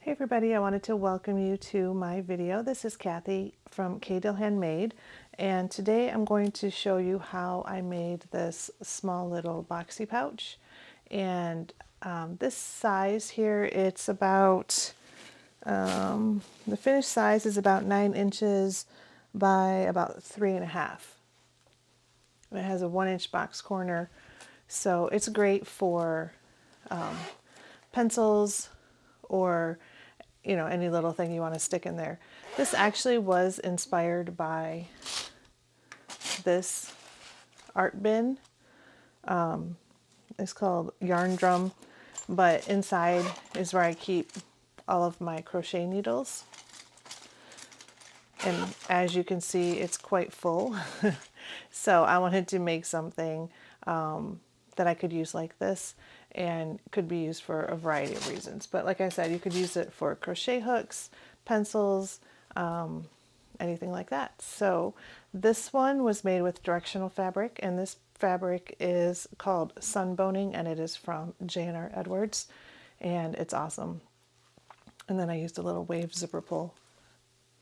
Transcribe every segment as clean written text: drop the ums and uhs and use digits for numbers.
Hey everybody, I wanted to welcome you to my video. This is Kathy from Handmade, and today I'm going to show you how I made this small little boxy pouch. And this size here, it's about, the finished size is about 9 inches by about 3.5. It has a 1-inch box corner, so it's great for pencils or any little thing you want to stick in there. This actually was inspired by this art bin. It's called Yarn Drum, but inside is where I keep all of my crochet needles. And as you can see, it's quite full. So I wanted to make something that I could use like this, and could be used for a variety of reasons. But like I said, you could use it for crochet hooks, pencils, anything like that. So this one was made with directional fabric, and this fabric is called Sunboning, and it is from J&R Edwards, and it's awesome. And then I used a little wave zipper pull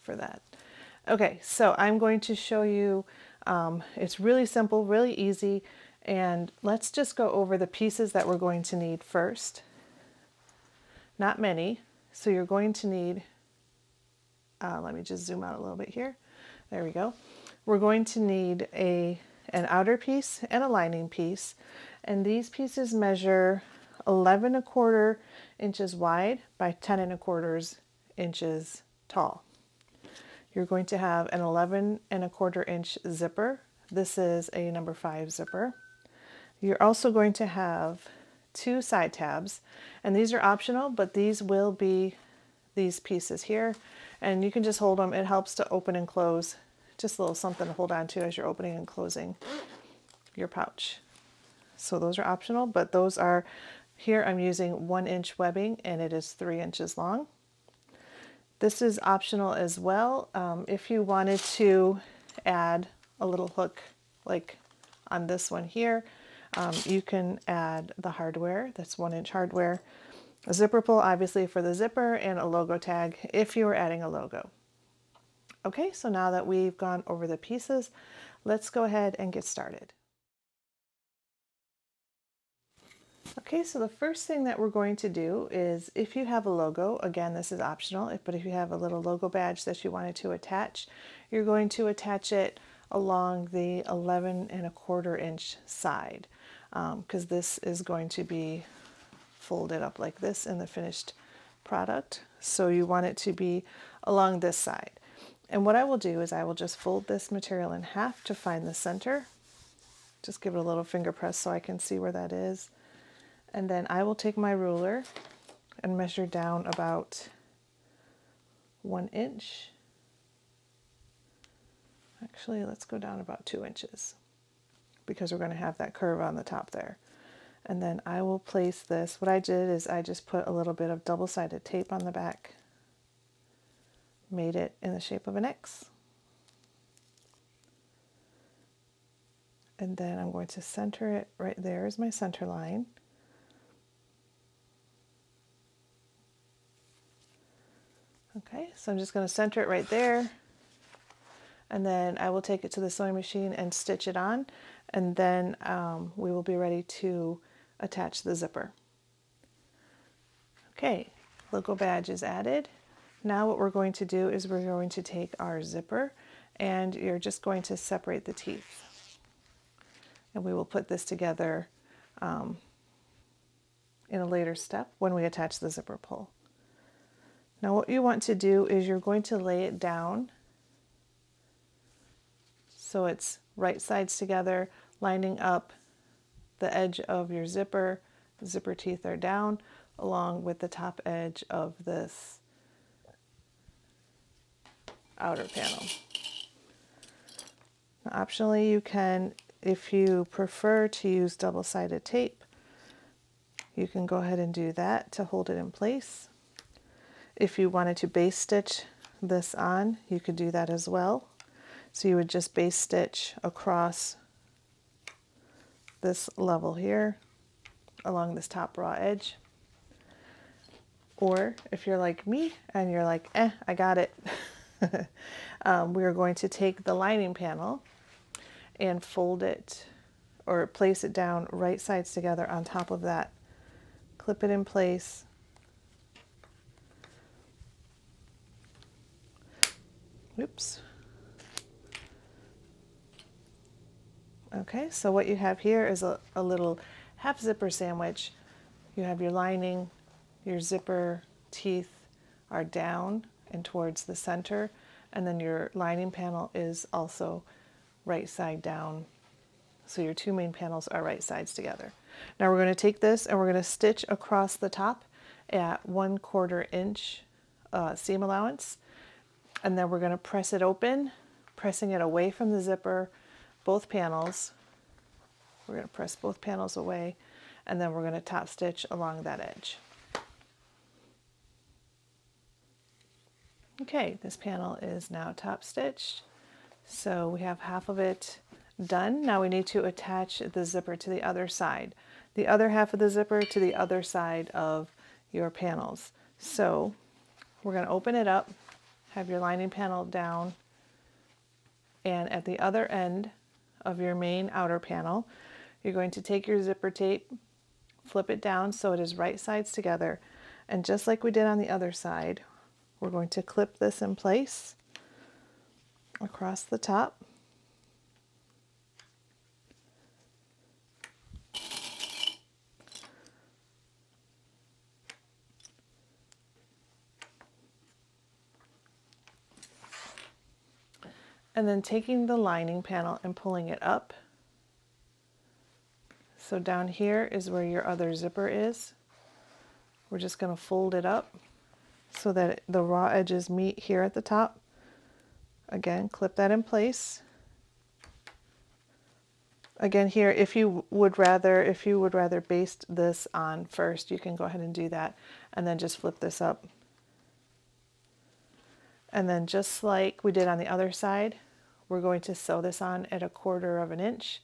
for that. Okay, so I'm going to show you, it's really simple, really easy, and let's just go over the pieces that we're going to need first. Not many, so you're going to need, let me just zoom out a little bit here. There we go. We're going to need an outer piece and a lining piece, and these pieces measure 11¼ inches wide by 10¼ inches tall. You're going to have an 11¼ inch zipper. This is a number 5 zipper. You're also going to have 2 side tabs, and these are optional, but these will be these pieces here, and you can just hold them. It helps to open and close, just a little something to hold on to as you're opening and closing your pouch. So those are optional, but those are, here I'm using 1-inch webbing, and it is 3 inches long. This is optional as well. If you wanted to add a little hook like on this one here, you can add the hardware. That's 1-inch hardware. A zipper pull, obviously, for the zipper, and a logo tag if you were adding a logo. Okay, so now that we've gone over the pieces, let's go ahead and get started. Okay, so the first thing that we're going to do is, if you have a logo, again, this is optional, but if you have a little logo badge that you wanted to attach, you're going to attach it along the 11¼ inch side, because this is going to be folded up like this in the finished product. So you want it to be along this side. And what I will do is I will just fold this material in half to find the center. Just give it a little finger press so I can see where that is. And then I will take my ruler and measure down about 1 inch. Actually, let's go down about 2 inches because we're going to have that curve on the top there. And then I will place this. What I did is I just put a little bit of double-sided tape on the back, made it in the shape of an X. And then I'm going to center it right there is my center line. Okay, so I'm just going to center it right there, and then I will take it to the sewing machine and stitch it on, and then we will be ready to attach the zipper. Okay, logo badge is added. Now what we're going to do is we're going to take our zipper, and you're just going to separate the teeth. And we will put this together in a later step when we attach the zipper pull. Now what you want to do is you're going to lay it down so it's right sides together, lining up the edge of your zipper. The zipper teeth are down along with the top edge of this outer panel. Now, optionally, you can, if you prefer to use double-sided tape, you can go ahead and do that to hold it in place. If you wanted to base stitch this on, you could do that as well. So you would just base stitch across this level here along this top raw edge. Or if you're like me and you're like, I got it. We are going to take the lining panel and fold it or place it down right sides together on top of that. Clip it in place. Oops. Okay, so what you have here is a little half zipper sandwich. You have your lining, your zipper teeth are down and towards the center, and then your lining panel is also right side down. So your two main panels are right sides together. Now we're going to take this and we're going to stitch across the top at 1/4 inch seam allowance, and then we're going to press it open, pressing it away from the zipper, both panels. We're going to press both panels away, and then we're going to top stitch along that edge. Okay, this panel is now top stitched. So we have half of it done. Now we need to attach the zipper to the other side. The other half of the zipper to the other side of your panels. So we're going to open it up, have your lining panel down, and at the other end of your main outer panel, you're going to take your zipper tape, flip it down so it is right sides together, and just like we did on the other side, we're going to clip this in place across the top. And then taking the lining panel and pulling it up. So down here is where your other zipper is. We're just going to fold it up so that the raw edges meet here at the top. Again, clip that in place. Again here, if you would rather baste this on first, you can go ahead and do that, and then just flip this up. And then just like we did on the other side, we're going to sew this on at 1/4 inch.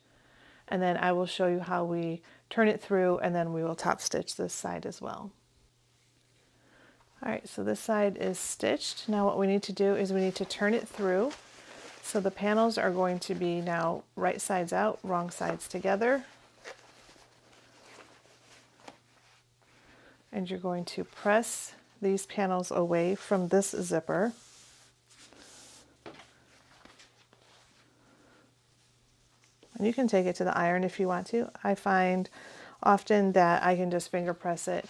And then I will show you how we turn it through, and then we will top stitch this side as well. All right, so this side is stitched. Now what we need to do is we need to turn it through. So the panels are going to be now right sides out, wrong sides together. And you're going to press these panels away from this zipper. And you can take it to the iron if you want to. I find often that I can just finger press it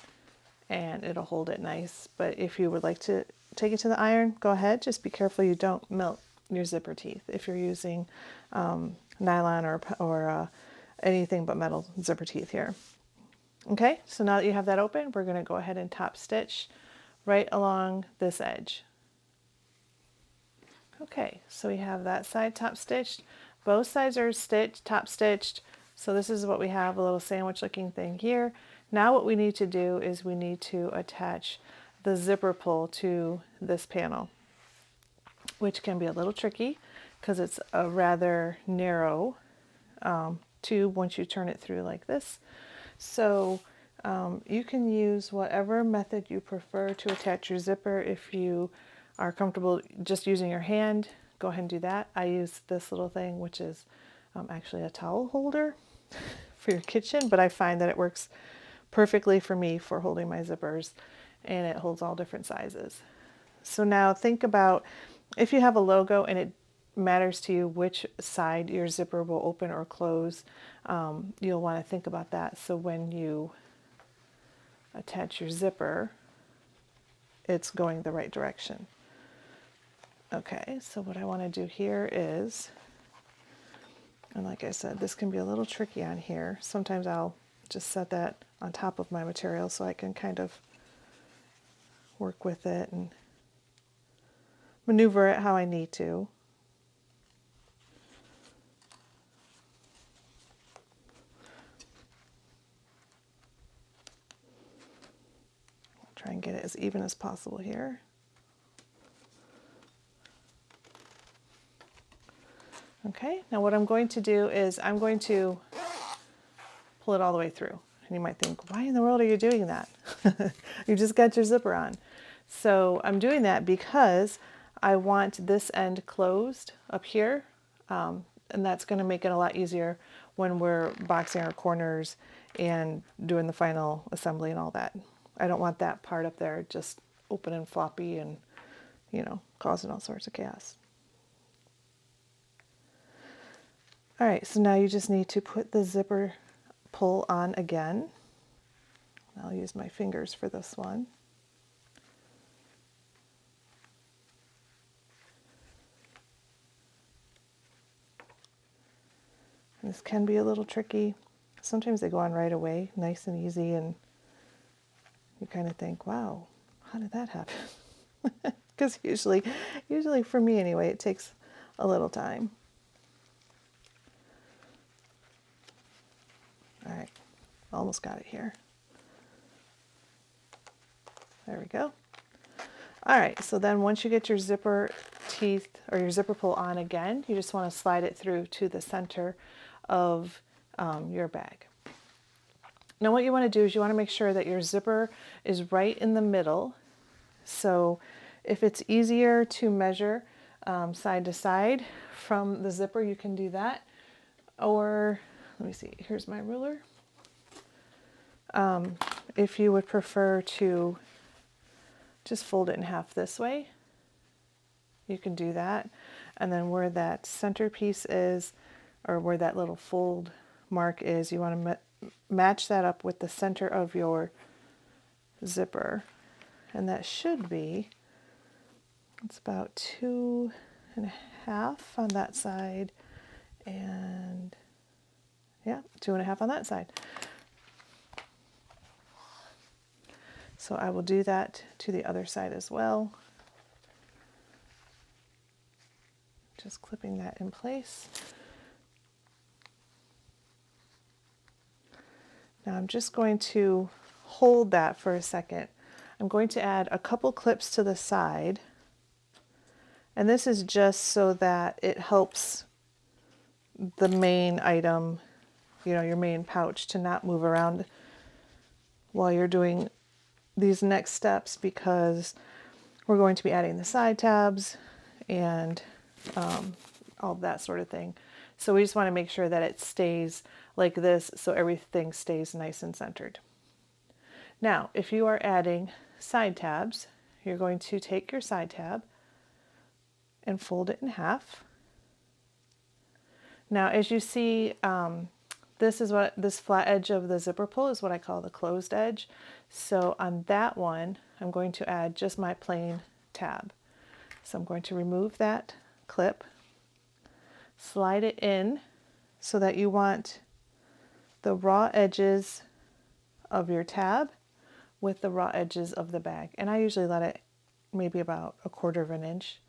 and it'll hold it nice. But if you would like to take it to the iron, go ahead. Just be careful you don't melt your zipper teeth if you're using nylon or anything but metal zipper teeth here. Okay, so now that you have that open, we're going to go ahead and top stitch right along this edge. Okay, so we have that side top stitched. Both sides are stitched, top stitched. So this is what we have, a little sandwich looking thing here. Now what we need to do is we need to attach the zipper pull to this panel, which can be a little tricky because it's a rather narrow tube once you turn it through like this. So you can use whatever method you prefer to attach your zipper. If you are comfortable just using your hand, go ahead and do that. I use this little thing, which is actually a towel holder for your kitchen, but I find that it works perfectly for me for holding my zippers, and it holds all different sizes. So now think about if you have a logo and it matters to you which side your zipper will open or close, you'll want to think about that. So when you attach your zipper, it's going the right direction. Okay, so what I want to do here is, and like I said, this can be a little tricky on here. Sometimes I'll just set that on top of my material so I can kind of work with it and maneuver it how I need to. Try and get it as even as possible here. Okay, now what I'm going to do is I'm going to pull it all the way through. And you might think, why in the world are you doing that? You just got your zipper on. So I'm doing that because I want this end closed up here. And that's going to make it a lot easier when we're boxing our corners and doing the final assembly and all that. I don't want that part up there just open and floppy and, you know, causing all sorts of chaos. All right, so now you just need to put the zipper pull on again. I'll use my fingers for this one. This can be a little tricky. Sometimes they go on right away, nice and easy, and you kind of think, wow, how did that happen? Because usually for me anyway, it takes a little time. All right, almost got it here. There we go. All right, so then once you get your zipper teeth or your zipper pull on again, you just want to slide it through to the center of your bag. Now what you want to do is you want to make sure that your zipper is right in the middle. So if it's easier to measure side to side from the zipper, you can do that. Or, let me see, here's my ruler. If you would prefer to just fold it in half this way, you can do that. And then where that centerpiece is, or where that little fold mark is, you want to match that up with the center of your zipper. And that should be, it's about 2.5 on that side, and yeah, 2.5 on that side. So I will do that to the other side as well. Just clipping that in place. Now I'm just going to hold that for a second. I'm going to add a couple clips to the side. And this is just so that it helps the main item, you know, your main pouch, to not move around while you're doing these next steps, because we're going to be adding the side tabs and all that sort of thing. So we just want to make sure that it stays like this, so everything stays nice and centered. Now, if you are adding side tabs, you're going to take your side tab and fold it in half. Now, as you see, this flat edge of the zipper pull is what I call the closed edge. So on that one, I'm going to add just my plain tab. So I'm going to remove that clip, slide it in so that you want the raw edges of your tab with the raw edges of the bag. And I usually let it maybe about 1/4 of an inch.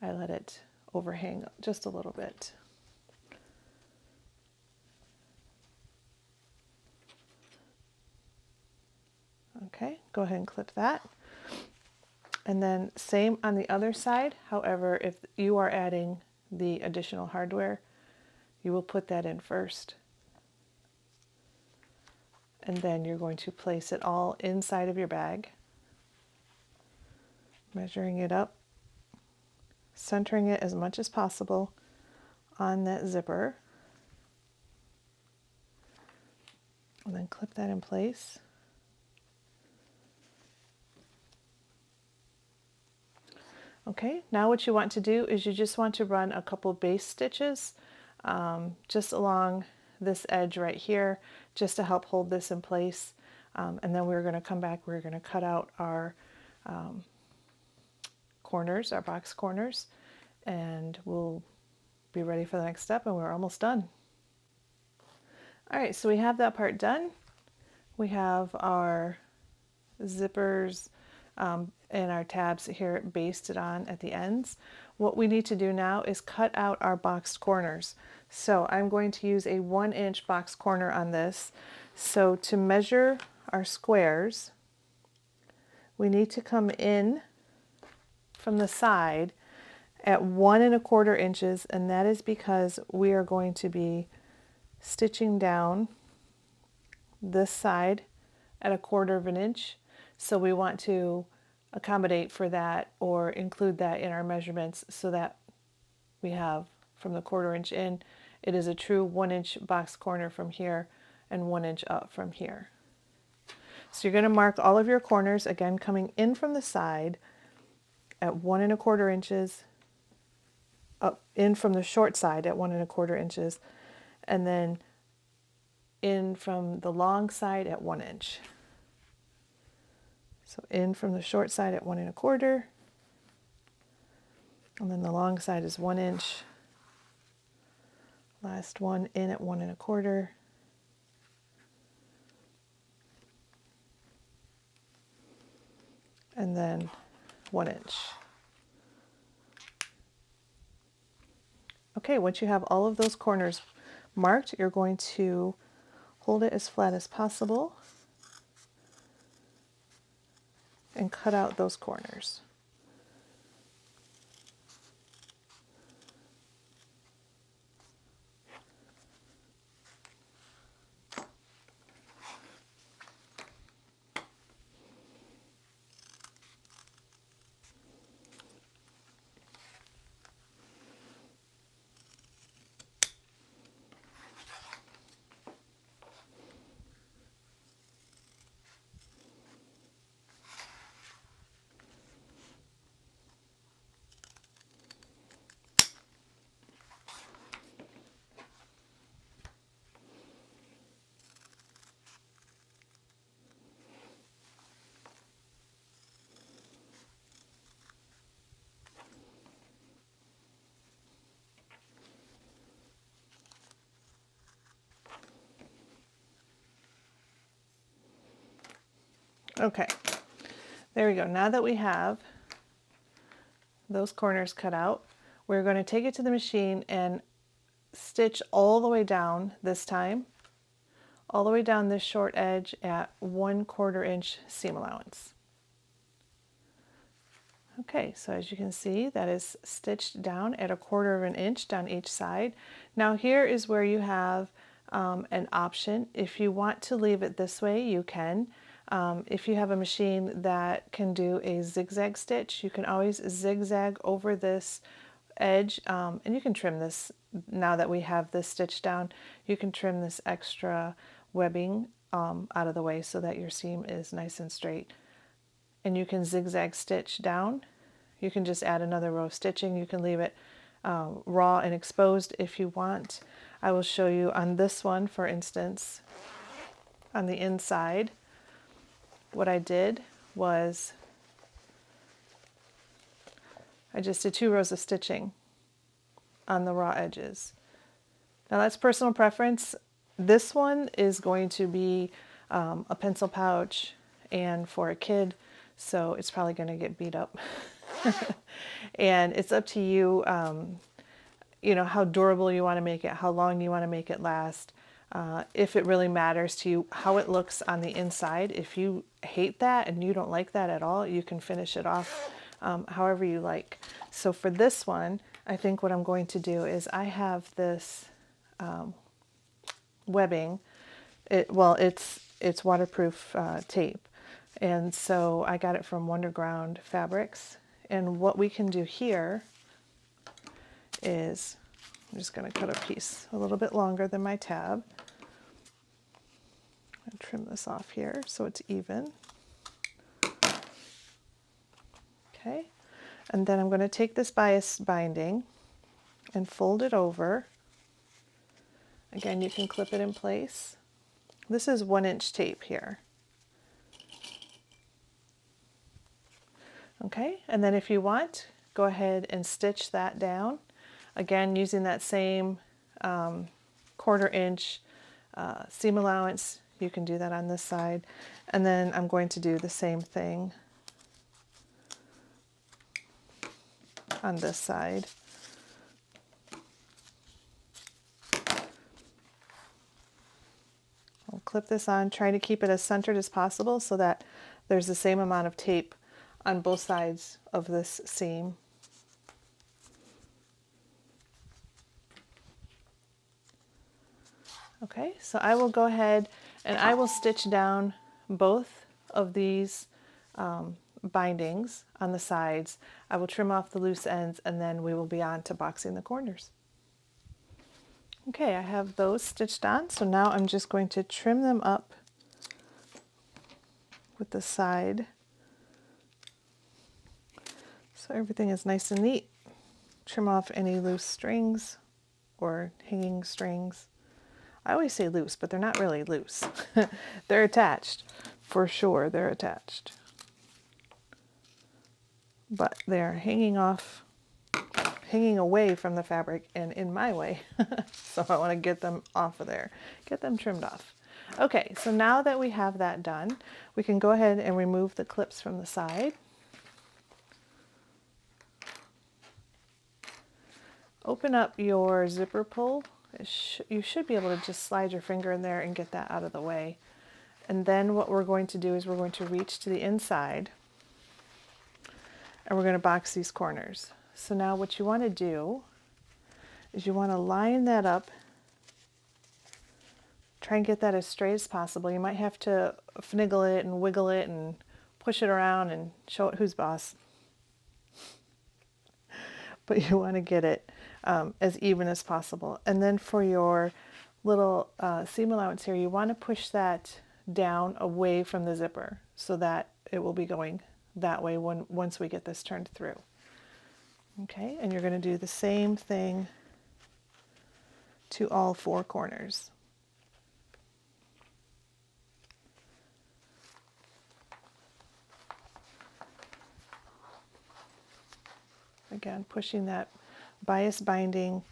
I let it overhang just a little bit. Okay, go ahead and clip that. And then same on the other side. However, if you are adding the additional hardware, you will put that in first. And then you're going to place it all inside of your bag, measuring it up, centering it as much as possible on that zipper, and then clip that in place. Okay, now what you want to do is you just want to run a couple base stitches just along this edge right here, just to help hold this in place. And then we're going to come back, we're going to cut out our corners, our box corners, and we'll be ready for the next step, and we're almost done. All right, so we have that part done. We have our zippers and our tabs here basted on at the ends. What we need to do now is cut out our boxed corners. So I'm going to use a 1-inch box corner on this. So to measure our squares, we need to come in from the side at 1 1/4 inches, and that is because we are going to be stitching down this side at 1/4 of an inch. So we want to accommodate for that or include that in our measurements so that we have from the 1/4 inch in, it is a true 1-inch box corner from here and 1 inch up from here. So you're going to mark all of your corners, again coming in from the side at 1 1/4 inches, up in from the short side at 1 1/4 inches, and then in from the long side at 1 inch. So in from the short side at 1 1/4, and then the long side is 1 inch. Last one in at 1 1/4. And then 1 inch. Okay, once you have all of those corners marked, you're going to hold it as flat as possible and cut out those corners. Okay, there we go. Now that we have those corners cut out, we're going to take it to the machine and stitch all the way down this time, all the way down this short edge at 1/4 inch seam allowance. Okay, so as you can see, that is stitched down at 1/4 of an inch down each side. Now here is where you have an option. If you want to leave it this way, you can. If you have a machine that can do a zigzag stitch, you can always zigzag over this edge, and you can trim this. Now that we have this stitched down, you can trim this extra webbing out of the way so that your seam is nice and straight. And you can zigzag stitch down. You can just add another row of stitching. You can leave it raw and exposed if you want. I will show you on this one, for instance, on the inside. What I did was I just did 2 rows of stitching on the raw edges. Now that's personal preference. This one is going to be a pencil pouch and for a kid, so it's probably going to get beat up. And it's up to you, you know, how durable you want to make it, how long you want to make it last. If it really matters to you how it looks on the inside. If you hate that and you don't like that at all, you can finish it off however you like. So for this one, I think what I'm going to do is I have this webbing. It's waterproof tape, and so I got it from Wonderground Fabrics. And what we can do here is I'm just going to cut a piece a little bit longer than my tab. And trim this off here so it's even. Okay, and then I'm going to take this bias binding and fold it over. Again, you can clip it in place. This is 1-inch tape here. Okay, and then if you want, go ahead and stitch that down. Again, using that same 1/4 inch seam allowance. You can do that on this side. And then I'm going to do the same thing on this side. I'll clip this on, try to keep it as centered as possible so that there's the same amount of tape on both sides of this seam. Okay, so I will go ahead And I will stitch down both of these bindings on the sides. I will trim off the loose ends, and then we will be on to boxing the corners. Okay, I have those stitched on, so now I'm just going to trim them up with the side so everything is nice and neat. Trim off any loose strings or hanging strings. I always say loose, but they're not really loose. They're attached. For sure, they're attached. But they're hanging off, hanging away from the fabric and in my way. So I want to get them off of there, get them trimmed off. Okay, so now that we have that done, we can go ahead and remove the clips from the side. Open up your zipper pull. You should be able to just slide your finger in there and get that out of the way. And then what we're going to do is we're going to reach to the inside and we're going to box these corners. So now what you want to do is you want to line that up. Try and get that as straight as possible. You might have to finagle it and wiggle it and push it around and show it who's boss. But you want to get it as even as possible. And then for your little seam allowance here, you want to push that down away from the zipper so that it will be going that way once we get this turned through. Okay, and you're going to do the same thing to all four corners. Again, pushing that bias binding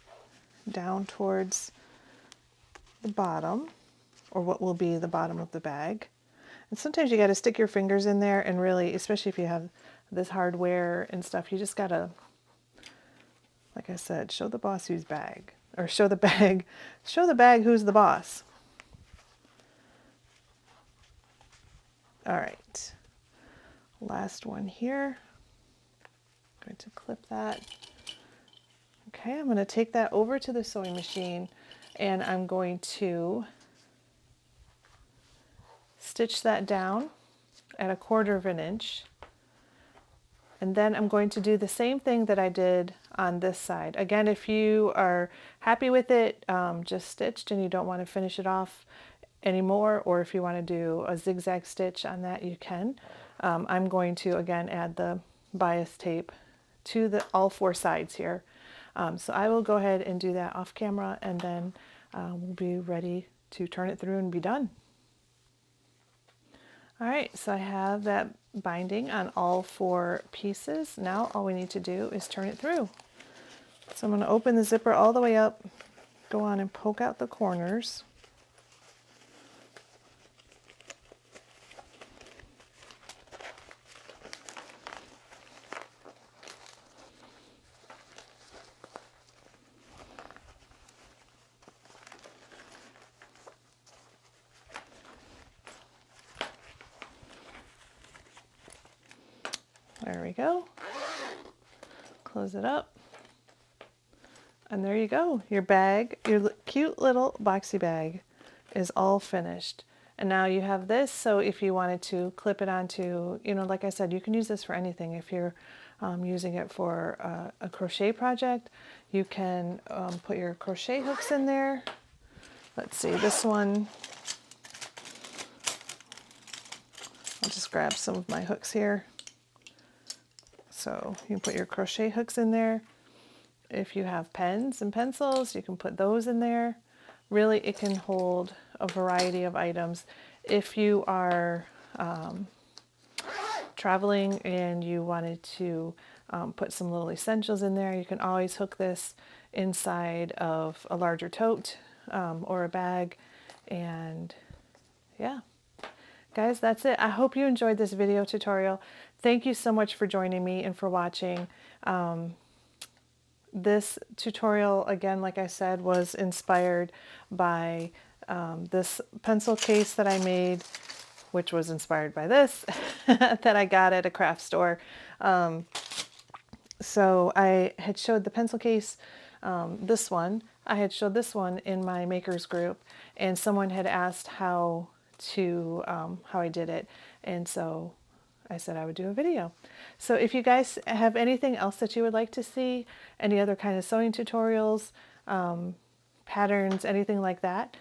down towards the bottom, or what will be the bottom of the bag. And sometimes you got to stick your fingers in there and really, especially if you have this hardware and stuff, you just got to, like I said, show the boss who's bag, or show the bag who's the boss. All right, last one here. Going to clip that. Okay, I'm going to take that over to the sewing machine and I'm going to stitch that down at 1/4 of an inch. And then I'm going to do the same thing that I did on this side. Again, if you are happy with it, just stitched and you don't want to finish it off anymore, or if you want to do a zigzag stitch on that, you can. I'm going to, again, add the bias tape to all four sides here. So I will go ahead and do that off camera, and then we'll be ready to turn it through and be done. All right, so I have that binding on all four pieces. Now all we need to do is turn it through. So I'm going to open the zipper all the way up, go on and poke out the corners. There we go. Close it up. And there you go. Your bag, your cute little boxy bag is all finished. And now you have this, so if you wanted to clip it onto, like I said, you can use this for anything. If you're using it for a crochet project, you can put your crochet hooks in there. Let's see, this one, I'll just grab some of my hooks here. So you can put your crochet hooks in there. If you have pens and pencils, you can put those in there. Really, it can hold a variety of items. If you are traveling and you wanted to put some little essentials in there, you can always hook this inside of a larger tote or a bag. And yeah. Guys, that's it. I hope you enjoyed this video tutorial. Thank you so much for joining me and for watching. This tutorial, again, like I said, was inspired by this pencil case that I made, which was inspired by this that I got at a craft store. So I had showed the pencil case, this one. I had showed this one in my makers group, and someone had asked how to how I did it. And so I said I would do a video. So if you guys have anything else that you would like to see, any other kind of sewing tutorials, patterns, anything like that,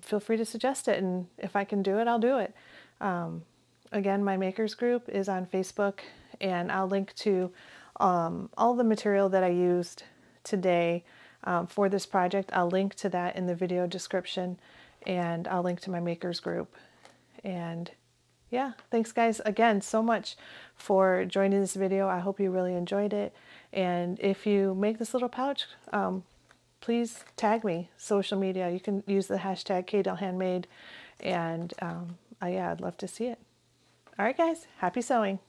feel free to suggest it. And if I can do it, I'll do it. Again, my makers group is on Facebook, and I'll link to all the material that I used today for this project. I'll link to that in the video description, and I'll link to my makers group. And yeah, thanks guys again so much for joining this video. I hope you really enjoyed it. And if you make this little pouch, please tag me, social media. You can use the hashtag #KDellHandmade, and yeah, I'd love to see it. All right, guys, happy sewing.